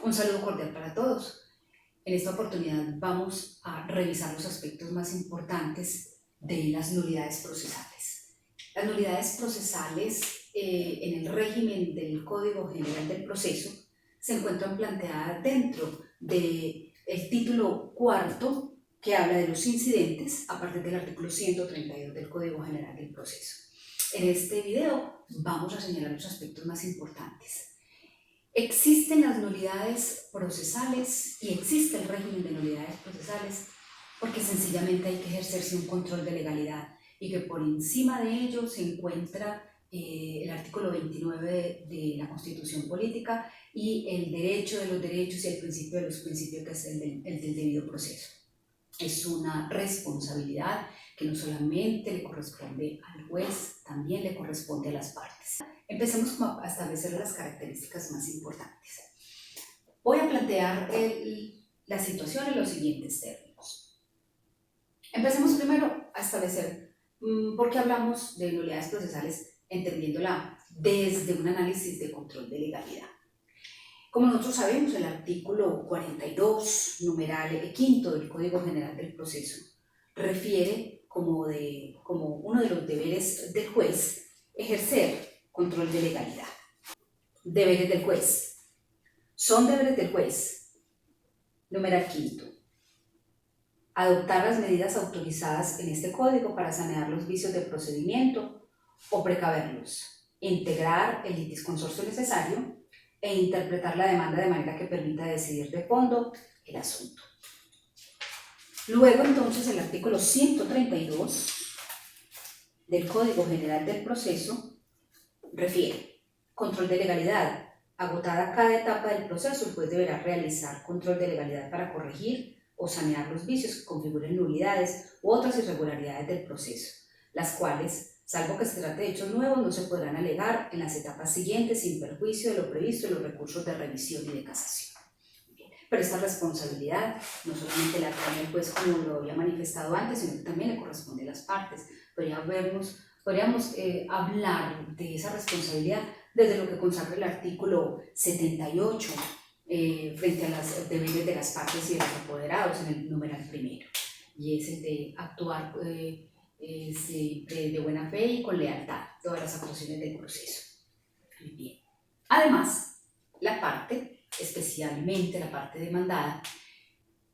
Un saludo cordial para todos. En esta oportunidad vamos a revisar los aspectos más importantes de las nulidades procesales. Las nulidades procesales en el régimen del Código General del Proceso se encuentran planteadas dentro del título cuarto que habla de los incidentes a partir del artículo 132 del Código General del Proceso. En este video vamos a señalar los aspectos más importantes. Existen las nulidades procesales y existe el régimen de nulidades procesales porque sencillamente hay que ejercerse un control de legalidad y que por encima de ello se encuentra el artículo 29 de la Constitución Política y el derecho de los derechos y el principio de los principios, que es el del debido proceso. Es una responsabilidad que no solamente le corresponde al juez, también le corresponde a las partes. Empecemos a establecer las características más importantes. Voy a plantear la situación en los siguientes términos. Empecemos primero a establecer por qué hablamos de nulidades procesales, entendiéndola desde un análisis de control de legalidad. Como nosotros sabemos, el artículo 42, numeral quinto del Código General del Proceso, refiere como uno de los deberes del juez ejercer control de legalidad. Deberes del juez. Son deberes del juez, numeral quinto, adoptar las medidas autorizadas en este código para sanear los vicios de procedimiento o precaverlos, integrar el litisconsorcio necesario e interpretar la demanda de manera que permita decidir de fondo el asunto. Luego, entonces, el artículo 132 del Código General del Proceso refiere control de legalidad. Agotada cada etapa del proceso, el juez deberá realizar control de legalidad para corregir o sanear los vicios que configuren nulidades u otras irregularidades del proceso, las cuales, salvo que se trate de hechos nuevos, no se podrán alegar en las etapas siguientes sin perjuicio de lo previsto en los recursos de revisión y de casación. Pero esta responsabilidad no solamente la tiene el juez, como lo había manifestado antes, sino que también le corresponde a las partes. Podríamos hablar de esa responsabilidad desde lo que consagra el artículo 78 frente a los deberes de las partes y de los apoderados en el numeral primero, y es el de actuar de buena fe y con lealtad todas las actuaciones del proceso. Muy bien. Además, la parte, especialmente la parte demandada,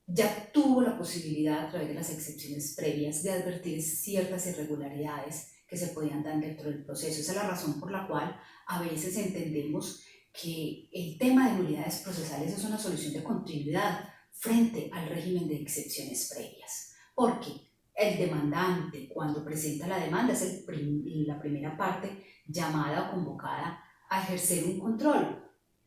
ya tuvo la posibilidad a través de las excepciones previas de advertir ciertas irregularidades que se podían dar dentro del proceso. Esa es la razón por la cual a veces entendemos que el tema de nulidades procesales es una solución de continuidad frente al régimen de excepciones previas, porque el demandante, cuando presenta la demanda, es la primera parte llamada o convocada a ejercer un control,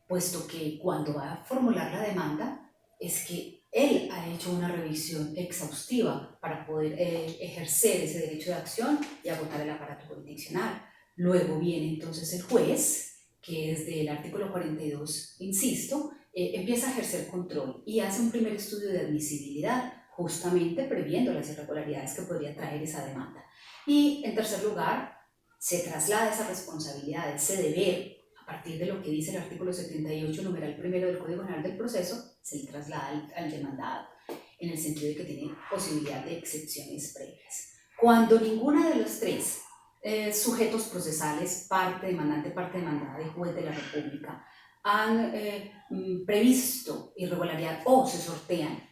puesto que cuando va a formular la demanda es que él ha hecho una revisión exhaustiva para poder ejercer ese derecho de acción y agotar el aparato jurisdiccional. Luego viene entonces el juez, que desde el artículo 42, insisto, empieza a ejercer control y hace un primer estudio de admisibilidad, justamente previendo las irregularidades que podría traer esa demanda. Y en tercer lugar, se traslada esa responsabilidad, ese deber, a partir de lo que dice el artículo 78, numeral primero del Código General del Proceso, se le traslada al demandado, en el sentido de que tiene posibilidad de excepciones previas. Cuando ninguna de los tres sujetos procesales, parte demandada y juez de la República, han previsto irregularidad o se sortean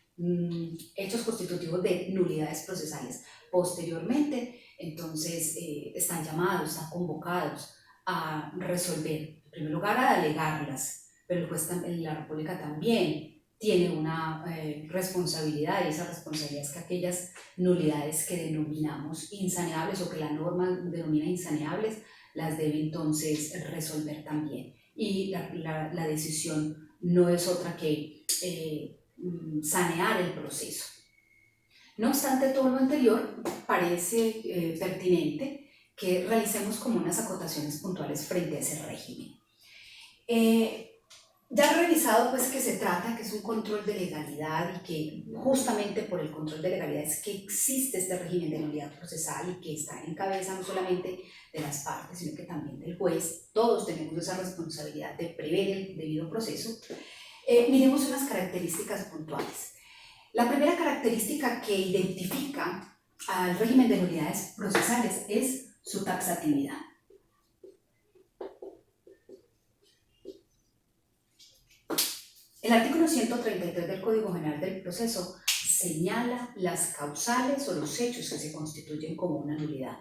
hechos constitutivos de nulidades procesales posteriormente, entonces están llamados, están convocados a resolver, en primer lugar a alegarlas, pero el juez en la República también tiene una responsabilidad, y esa responsabilidad es que aquellas nulidades que denominamos insaneables o que la norma denomina insaneables, las debe entonces resolver también. Y la decisión no es otra que sanear el proceso. No obstante todo lo anterior, parece pertinente que realicemos como unas acotaciones puntuales frente a ese régimen. Ya he revisado pues que se trata, que es un control de legalidad y que justamente por el control de legalidad es que existe este régimen de nulidad procesal y que está en cabeza no solamente de las partes, sino que también del juez. Todos tenemos esa responsabilidad de prever el debido proceso. Miremos unas características puntuales. La primera característica que identifica al régimen de nulidades procesales es su taxatividad. El artículo 133 del Código General del Proceso señala las causales o los hechos que se constituyen como una nulidad.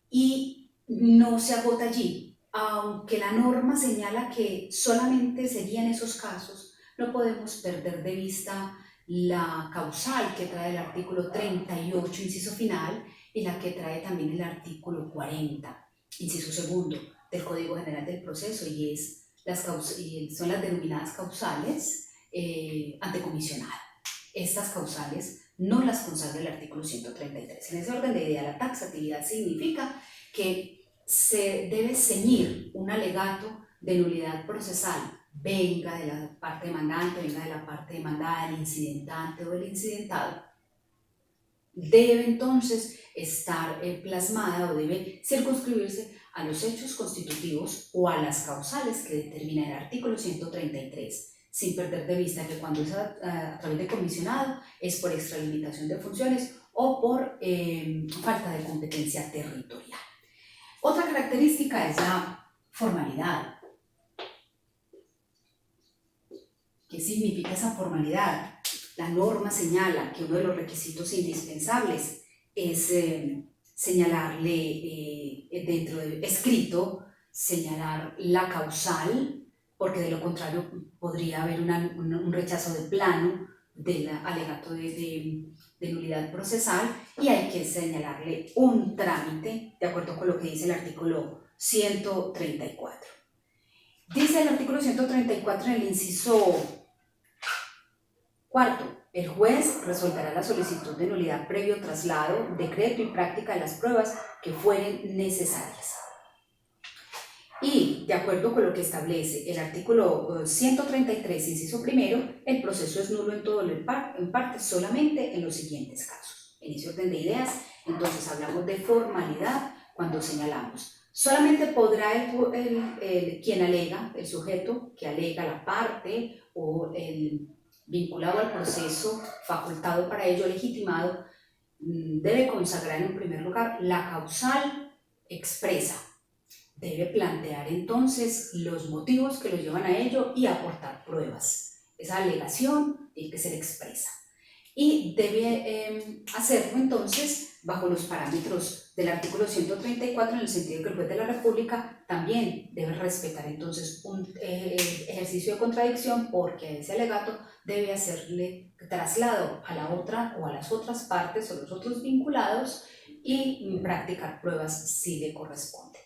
Y no se agota allí. Aunque la norma señala que solamente serían esos casos, no podemos perder de vista la causal que trae el artículo 38, inciso final, y la que trae también el artículo 40, inciso segundo, del Código General del Proceso, y son las denominadas causales antecomisionadas. Estas causales no las consagra el artículo 133. En ese orden de idea, la taxatividad significa que se debe ceñir un alegato de nulidad procesal, venga de la parte demandante, venga de la parte demandada, del incidentante o del incidentado, debe entonces estar plasmada o debe circunscribirse a los hechos constitutivos o a las causales que determina el artículo 133, sin perder de vista que cuando es a través de comisionado es por extralimitación de funciones o por falta de competencia territorial. Otra característica es la formalidad. ¿Qué significa esa formalidad? La norma señala que uno de los requisitos indispensables es señalarle dentro del escrito, señalar la causal, porque de lo contrario podría haber un rechazo de plano del alegato de nulidad procesal, y hay que señalarle un trámite de acuerdo con lo que dice el artículo 134. Dice el artículo 134 en el inciso cuarto: el juez resolverá la solicitud de nulidad previo traslado, decreto y práctica de las pruebas que fueren necesarias. Y, de acuerdo con lo que establece el artículo 133, inciso primero, el proceso es nulo en todo o en parte solamente en los siguientes casos. En ese orden de ideas, entonces hablamos de formalidad cuando señalamos: solamente podrá quien alega, el sujeto que alega, la parte o el vinculado al proceso, facultado para ello, legitimado, debe consagrar en primer lugar la causal expresa. Debe plantear entonces los motivos que lo llevan a ello y aportar pruebas. Esa alegación tiene que ser expresa. Y debe hacerlo entonces bajo los parámetros del artículo 134, en el sentido de que el juez de la República también debe respetar entonces un ejercicio de contradicción, porque a ese alegato debe hacerle traslado a la otra o a las otras partes o los otros vinculados y practicar pruebas si le corresponde.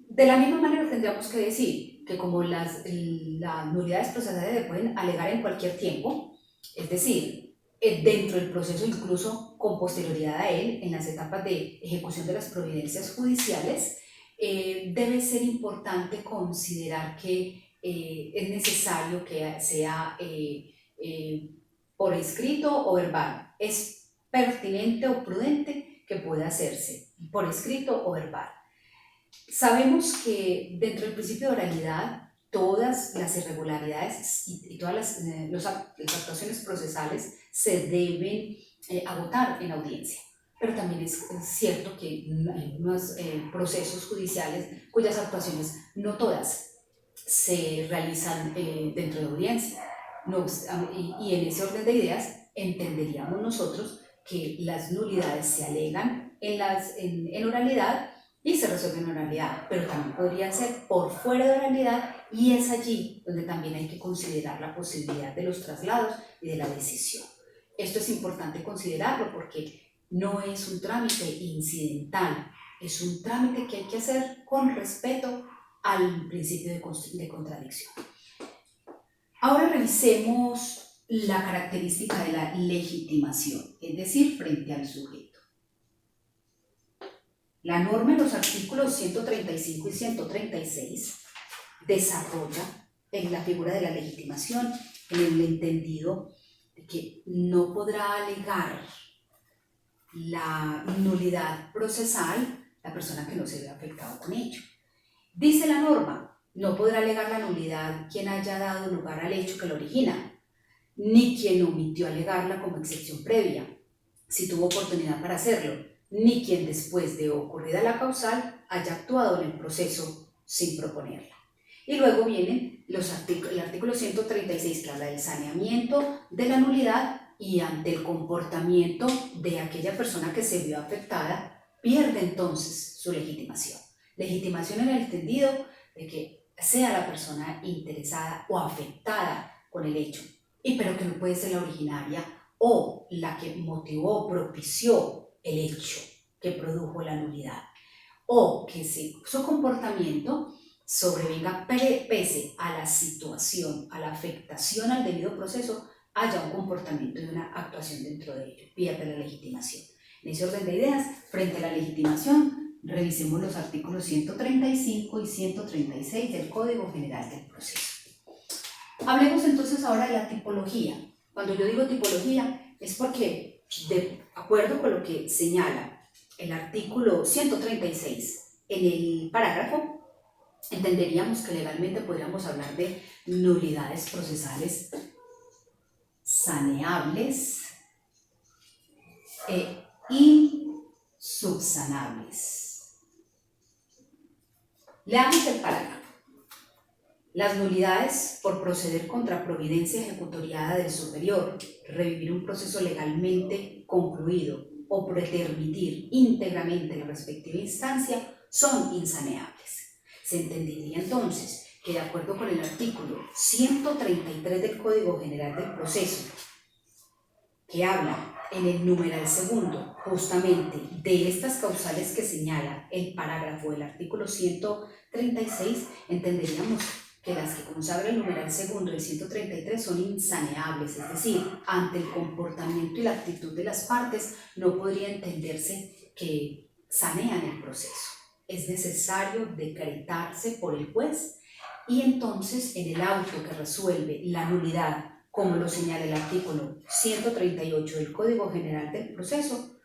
De la misma manera tendríamos que decir que como las nulidades procesales se pueden alegar en cualquier tiempo, es decir, dentro del proceso, incluso con posterioridad a él, en las etapas de ejecución de las providencias judiciales, debe ser importante considerar que es necesario que sea por escrito o verbal. Es pertinente o prudente que pueda hacerse por escrito o verbal. Sabemos que dentro del principio de oralidad, todas las irregularidades y todas las actuaciones procesales se deben agotar en audiencia. Pero también es cierto que hay unos procesos judiciales cuyas actuaciones no todas se realizan dentro de audiencia. Y en ese orden de ideas entenderíamos nosotros que las nulidades se alegan en oralidad y se resuelve en oralidad, pero también podría ser por fuera de oralidad, y es allí donde también hay que considerar la posibilidad de los traslados y de la decisión. Esto es importante considerarlo porque no es un trámite incidental, es un trámite que hay que hacer con respeto al principio de contradicción. Ahora revisemos la característica de la legitimación, es decir, frente al sujeto. La norma en los artículos 135 y 136 desarrolla en la figura de la legitimación en el entendido de que no podrá alegar la nulidad procesal la persona que no se ve afectado con ello. Dice la norma: No podrá alegar la nulidad quien haya dado lugar al hecho que lo origina, ni quien omitió alegarla como excepción previa, si tuvo oportunidad para hacerlo, ni quien después de ocurrida la causal haya actuado en el proceso sin proponerla. Y luego vienen el artículo 136 que habla del saneamiento de la nulidad y ante el comportamiento de aquella persona que se vio afectada, pierde entonces su legitimación. Legitimación en el entendido de que sea la persona interesada o afectada con el hecho, pero que no puede ser la originaria o la que motivó, propició el hecho que produjo la nulidad, o que su comportamiento sobrevenga pese a la situación, a la afectación al debido proceso, haya un comportamiento y una actuación dentro de ello, pierde la legitimación. En ese orden de ideas, frente a la legitimación, revisemos los artículos 135 y 136 del Código General del Proceso. Hablemos entonces ahora de la tipología. Cuando yo digo tipología es porque, de acuerdo con lo que señala el artículo 136 en el parágrafo, entenderíamos que legalmente podríamos hablar de nulidades procesales saneables e insubsanables. Leamos el parágrafo. Las nulidades por proceder contra providencia ejecutoriada del superior, revivir un proceso legalmente concluido o pretermitir íntegramente la respectiva instancia son insaneables. Se entendería entonces que de acuerdo con el artículo 133 del Código General del Proceso, que habla en el numeral segundo justamente de estas causales que señala el parágrafo del artículo 136, entenderíamos que las que consagra el numeral segundo del 133 son insaneables, es decir, ante el comportamiento y la actitud de las partes no podría entenderse que sanean el proceso. Es necesario decretarse por el juez y entonces en el auto que resuelve la nulidad, como lo señala el artículo 138 del Código General del Proceso,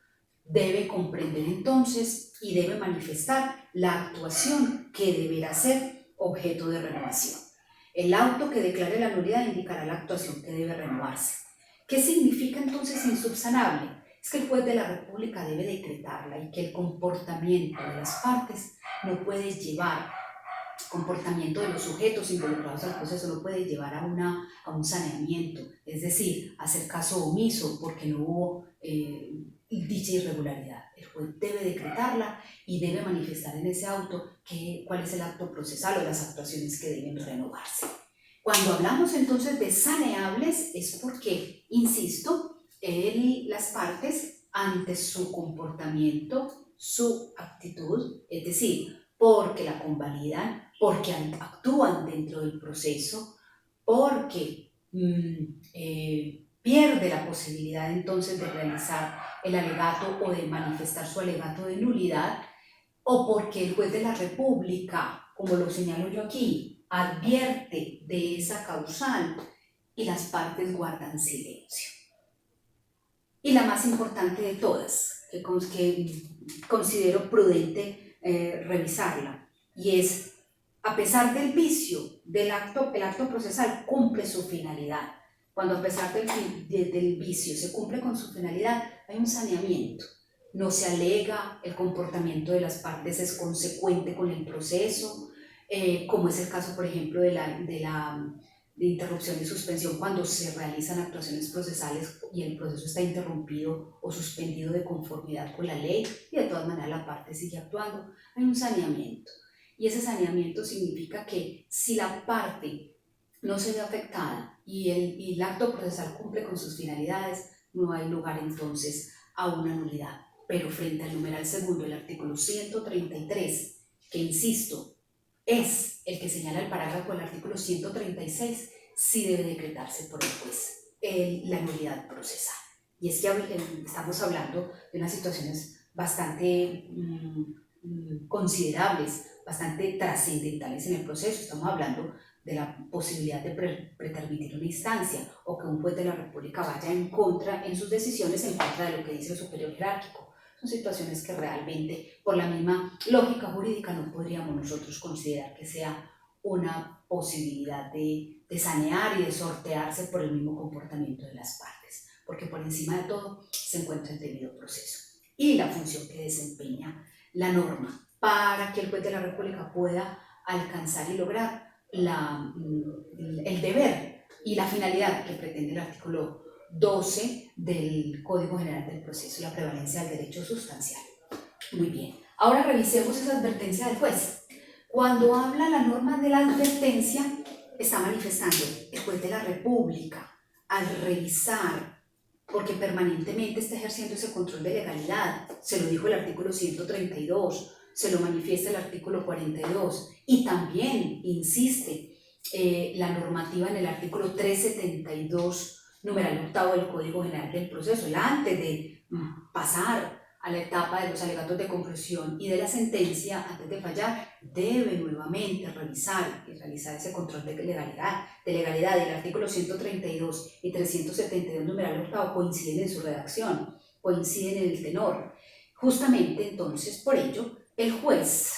debe comprender entonces y debe manifestar la actuación que deberá ser objeto de renovación. El auto que declare la nulidad indicará la actuación que debe renovarse. ¿Qué significa entonces insubsanable? Es que el juez de la República debe decretarla y que el comportamiento de las partes no puede llevar, comportamiento de los sujetos involucrados al proceso no puede llevar a un saneamiento, es decir, hacer caso omiso porque no hubo dicha irregularidad. El juez debe decretarla y debe manifestar en ese auto cuál es el acto procesal o las actuaciones que deben renovarse. Cuando hablamos entonces de saneables es porque, insisto, las partes ante su comportamiento, su actitud, es decir, porque la convalidan, porque actúan dentro del proceso, porque pierde la posibilidad entonces de realizar el alegato o de manifestar su alegato de nulidad, o porque el juez de la República, como lo señalo yo aquí, advierte de esa causal y las partes guardan silencio. Y la más importante de todas, que considero prudente revisarla, y es, a pesar del vicio del acto, el acto procesal cumple su finalidad. Cuando a pesar del vicio se cumple con su finalidad, hay un saneamiento. No se alega, el comportamiento de las partes es consecuente con el proceso, como es el caso, por ejemplo, de interrupción y suspensión cuando se realizan actuaciones procesales y el proceso está interrumpido o suspendido de conformidad con la ley y de todas maneras la parte sigue actuando. Hay un saneamiento y ese saneamiento significa que si la parte no se ve afectada y el acto procesal cumple con sus finalidades, no hay lugar entonces a una nulidad. Pero frente al numeral segundo del artículo 133, que insisto, es el que señala el parágrafo del artículo 136, sí debe decretarse por el juez la nulidad procesal. Y es que estamos hablando de unas situaciones bastante considerables, bastante trascendentales en el proceso. Estamos hablando de la posibilidad de pretermitir una instancia o que un juez de la República vaya en sus decisiones en contra de lo que dice el superior jerárquico. Son situaciones que realmente, por la misma lógica jurídica, no podríamos nosotros considerar que sea una posibilidad de sanear y de sortearse por el mismo comportamiento de las partes, porque por encima de todo se encuentra el debido proceso y la función que desempeña la norma para que el juez de la República pueda alcanzar y lograr el deber y la finalidad que pretende el artículo 12 del Código General del Proceso, la prevalencia del derecho sustancial. Muy bien, ahora revisemos esa advertencia del juez. Cuando habla la norma de la advertencia, está manifestando el juez de la República al revisar, porque permanentemente está ejerciendo ese control de legalidad, se lo dijo el artículo 132, se lo manifiesta el artículo 42 y también insiste la normativa en el artículo 372, numeral octavo del Código General del Proceso. Ya antes de pasar a la etapa de los alegatos de conclusión y de la sentencia, antes de fallar, debe nuevamente revisar y realizar ese control de legalidad. El artículo 132 y 372, numeral octavo, coinciden en su redacción, coinciden en el tenor. Justamente entonces, por ello, el juez,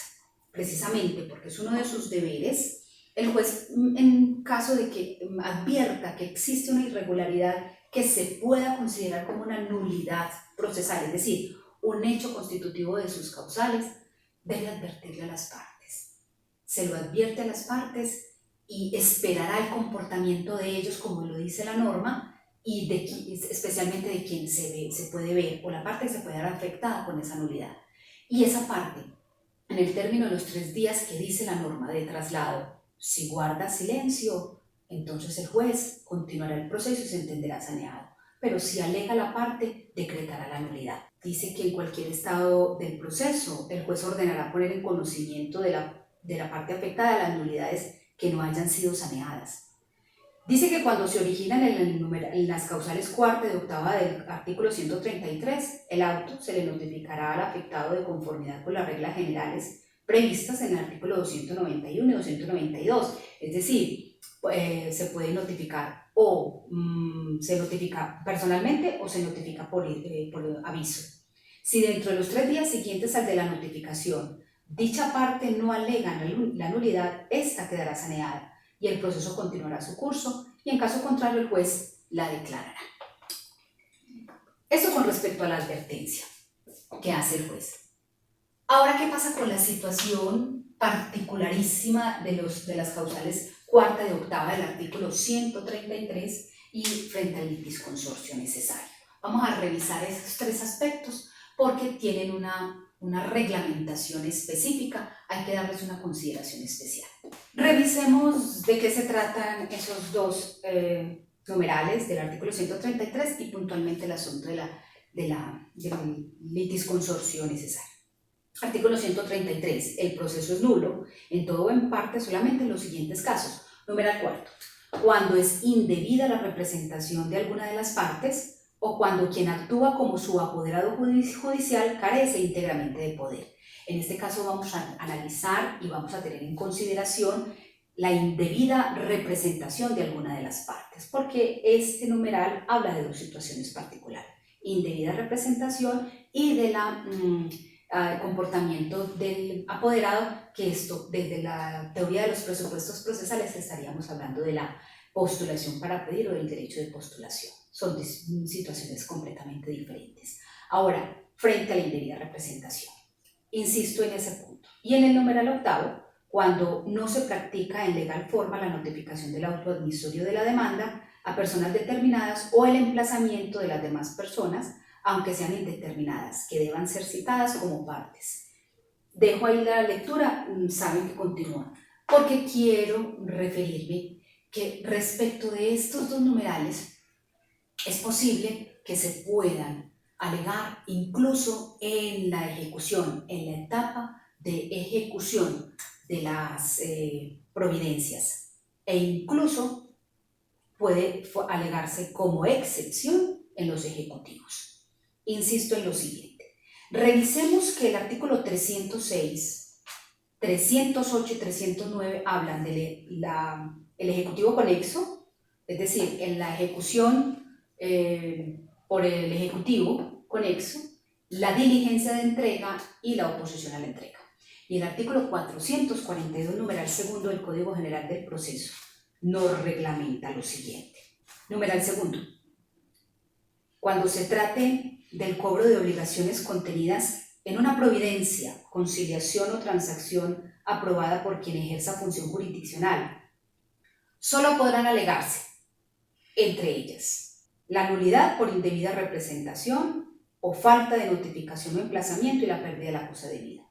precisamente porque es uno de sus deberes, el juez, en caso de que advierta que existe una irregularidad que se pueda considerar como una nulidad procesal, es decir, un hecho constitutivo de sus causales, debe advertirle a las partes. Se lo advierte a las partes y esperará el comportamiento de ellos, como lo dice la norma, y especialmente de quien se puede ver, o la parte que se puede ver afectada con esa nulidad. Y esa parte, en el término de los 3 días que dice la norma de traslado, si guarda silencio, entonces el juez continuará el proceso y se entenderá saneado. Pero si alega la parte, decretará la nulidad. Dice que en cualquier estado del proceso, el juez ordenará poner en conocimiento de la parte afectada las nulidades que no hayan sido saneadas. Dice que cuando se originan en las causales cuarta y octava del artículo 133, el auto se le notificará al afectado de conformidad con las reglas generales previstas en el artículo 291 y 292. Es decir, se puede notificar o se notifica personalmente o se notifica por aviso. Si dentro de los 3 días siguientes al de la notificación dicha parte no alega la nulidad, esta quedará saneada y el proceso continuará su curso y en caso contrario el juez la declarará. Esto con respecto a la advertencia que hace el juez. Ahora, ¿qué pasa con la situación particularísima de las causales cuarta y octava del artículo 133 y frente al litisconsorcio necesario? Vamos a revisar esos 3 aspectos porque tienen una reglamentación específica, hay que darles una consideración especial. Revisemos de qué se tratan esos 2 numerales del artículo 133 y puntualmente el asunto del litisconsorcio necesario. Artículo 133. El proceso es nulo en todo o en parte solamente en los siguientes casos. Numeral cuarto. Cuando es indebida la representación de alguna de las partes o cuando quien actúa como su apoderado judicial carece íntegramente de poder. En este caso vamos a analizar y vamos a tener en consideración la indebida representación de alguna de las partes, porque este numeral habla de 2 situaciones particulares. Indebida representación y de la comportamiento del apoderado, que esto desde la teoría de los presupuestos procesales estaríamos hablando de la postulación para pedir o del derecho de postulación. Son situaciones completamente diferentes. Ahora, frente a la indebida representación, insisto en ese punto. Y en el numeral octavo, cuando no se practica en legal forma la notificación del auto admisorio de la demanda a personas determinadas o el emplazamiento de las demás personas, aunque sean indeterminadas, que deban ser citadas como partes. Dejo ahí la lectura, saben que continúa, porque quiero referirme que respecto de estos 2 numerales es posible que se puedan alegar incluso en la ejecución, en la etapa de ejecución de las providencias, e incluso puede alegarse como excepción en los ejecutivos. Insisto en lo siguiente. Revisemos que el artículo 306, 308 y 309 hablan del ejecutivo conexo, es decir, en la ejecución por el ejecutivo conexo, la diligencia de entrega y la oposición a la entrega. y el artículo 442, numeral segundo del Código General del Proceso, nos reglamenta lo siguiente. Numeral segundo. Cuando se trate del cobro de obligaciones contenidas en una providencia, conciliación o transacción aprobada por quien ejerza función jurisdiccional, solo podrán alegarse, entre ellas, la nulidad por indebida representación o falta de notificación o emplazamiento y la pérdida de la cosa debida.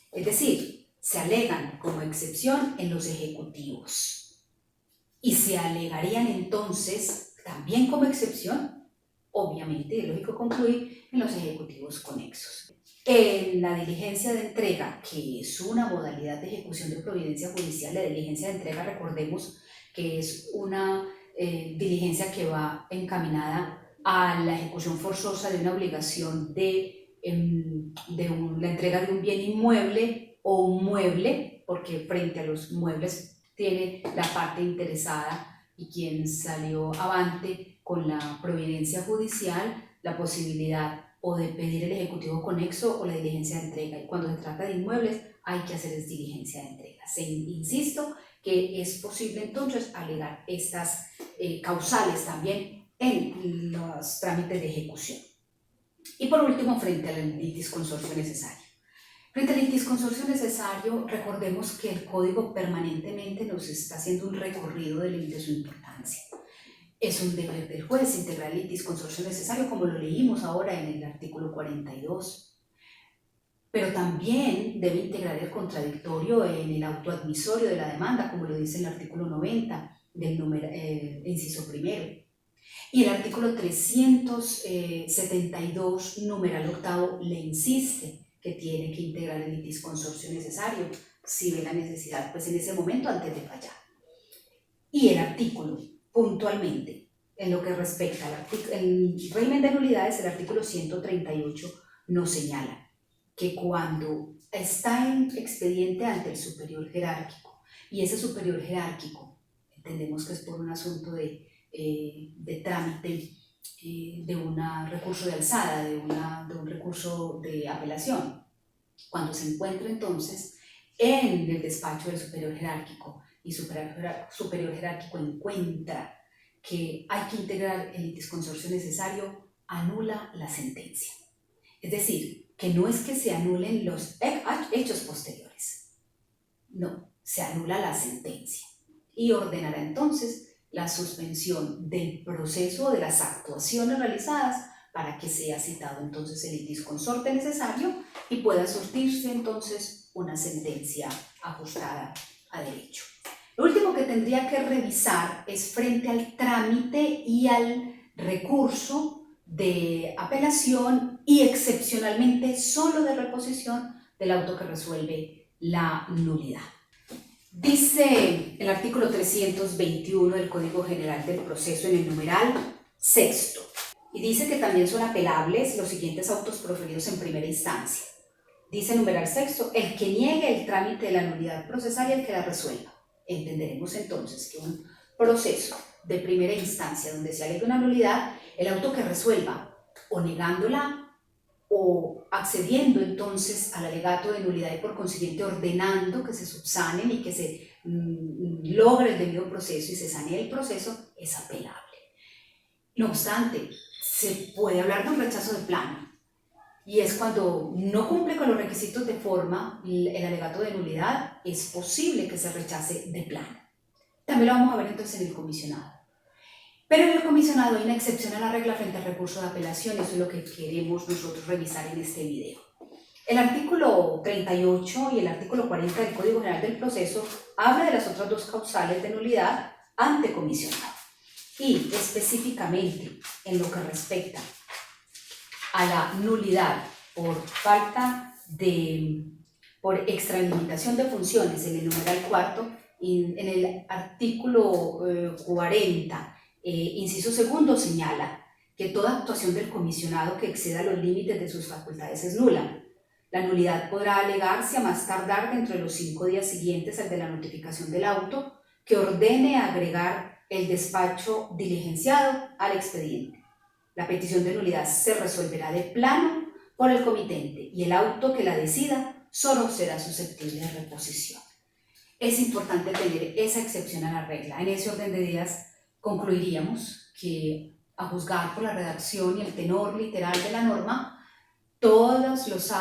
Es decir, se alegan como excepción en los ejecutivos y se alegarían entonces también como excepción, obviamente, es lógico concluir, en los ejecutivos conexos. En la diligencia de entrega, que es una modalidad de ejecución de providencia judicial, la diligencia de entrega, recordemos que es una diligencia que va encaminada a la ejecución forzosa de una obligación de la entrega de un bien inmueble o un mueble, porque frente a los muebles tiene la parte interesada y quien salió avante con la providencia judicial la posibilidad o de pedir el ejecutivo conexo o la diligencia de entrega. Y cuando se trata de inmuebles hay que hacer es diligencia de entrega. Insisto que es posible entonces alegar estas causales también en los trámites de ejecución. Y por último, frente al litisconsorcio necesario. Frente al litisconsorcio necesario, recordemos que el Código permanentemente nos está haciendo un recorrido de su importancia. Es un deber del juez integrar el litisconsorcio necesario, como lo leímos ahora en el artículo 42. Pero también debe integrar el contradictorio en el autoadmisorio de la demanda, como lo dice el artículo 90 del inciso primero. Y el artículo 372, numeral octavo, le insiste que tiene que integrar el litisconsorcio necesario, si ve la necesidad, pues en ese momento antes de fallar. Y el artículo, puntualmente, en lo que respecta al régimen de nulidades, el artículo 138 nos señala que cuando está en expediente ante el superior jerárquico, y ese superior jerárquico, entendemos que es por un asunto de trámite, de un recurso de alzada, de un recurso de apelación, cuando se encuentra entonces en el despacho del superior jerárquico y superior jerárquico encuentra que hay que integrar el litisconsorcio necesario, anula la sentencia. Es decir, que no es que se anulen los hechos posteriores, no, se anula la sentencia y ordenará entonces la suspensión del proceso de las actuaciones realizadas para que sea citado entonces el litisconsorte necesario y pueda surtirse entonces una sentencia ajustada a derecho. Lo último que tendría que revisar es frente al trámite y al recurso de apelación y excepcionalmente solo de reposición del auto que resuelve la nulidad. Dice el artículo 321 del Código General del Proceso en el numeral sexto, y dice que también son apelables los siguientes autos proferidos en primera instancia. Dice el numeral sexto, el que niegue el trámite de la nulidad procesal y el que la resuelva. Entenderemos entonces que un proceso de primera instancia donde se alegue una nulidad, el auto que resuelva o negándola o accediendo entonces al alegato de nulidad y por consiguiente ordenando que se subsanen y que se logre el debido proceso y se sanee el proceso, es apelable. No obstante, se puede hablar de un rechazo de plano y es cuando no cumple con los requisitos de forma el alegato de nulidad, es posible que se rechace de plano. También lo vamos a ver entonces en el comisionado. Pero en el comisionado hay una excepción a la regla frente al recurso de apelación, eso es lo que queremos nosotros revisar en este video. El artículo 38 y el artículo 40 del Código General del Proceso habla de las otras dos causales de nulidad ante comisionado. Y específicamente en lo que respecta a la nulidad por extralimitación de funciones en el numeral cuarto, en el artículo 40, inciso segundo, señala que toda actuación del comisionado que exceda los límites de sus facultades es nula. La nulidad podrá alegarse a más tardar dentro de los 5 días siguientes al de la notificación del auto que ordene agregar el despacho diligenciado al expediente. La petición de nulidad se resolverá de plano por el comitente y el auto que la decida solo será susceptible de reposición. Es importante tener esa excepción a la regla. En ese orden de ideas concluiríamos que, a juzgar por la redacción y el tenor literal de la norma, todos los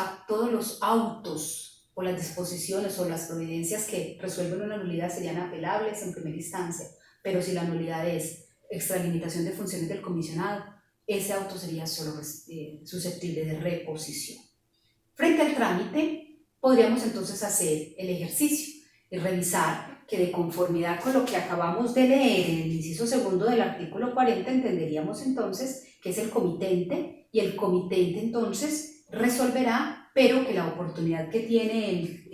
autos o las disposiciones o las providencias que resuelven una nulidad serían apelables en primera instancia, pero si la nulidad es extralimitación de funciones del comisionado, ese auto sería solo susceptible de reposición. Frente al trámite, podríamos entonces hacer el ejercicio y revisar que, de conformidad con lo que acabamos de leer en el inciso segundo del artículo 40, entenderíamos entonces que es el comitente, y el comitente entonces resolverá, pero que la oportunidad que tiene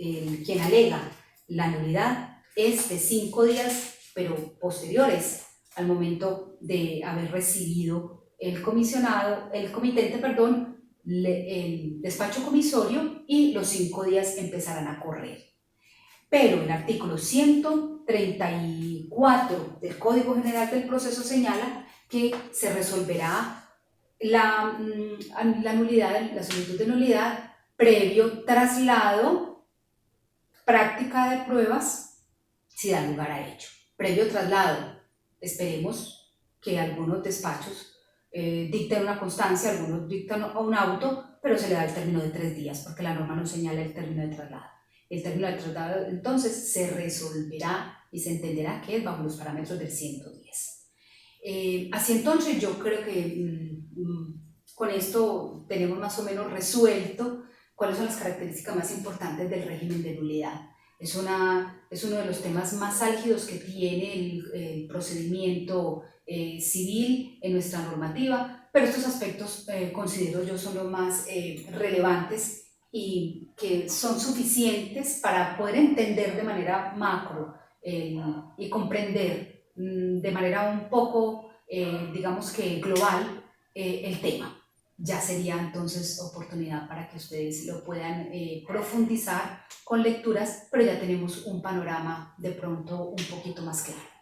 quien alega la nulidad es de 5 días, pero posteriores al momento de haber recibido el comitente, el despacho comisorio, y los 5 días empezarán a correr. Pero el artículo 134 del Código General del Proceso señala que se resolverá la nulidad, la solicitud de nulidad, previo traslado, práctica de pruebas, si da lugar a ello. Previo traslado, esperemos que algunos despachos dicten una constancia, algunos dictan un auto, pero se le da el término de 3 días, porque la norma no señala el término de traslado. El término de traslado entonces se resolverá y se entenderá que es bajo los parámetros del 110. Así entonces yo creo que con esto tenemos más o menos resuelto cuáles son las características más importantes del régimen de nulidad. Es uno de los temas más álgidos que tiene el procedimiento civil en nuestra normativa, pero estos aspectos considero yo son los más relevantes y que son suficientes para poder entender de manera macro y comprender de manera un poco, digamos que global, el tema. Ya sería entonces oportunidad para que ustedes lo puedan profundizar con lecturas, pero ya tenemos un panorama de pronto un poquito más claro.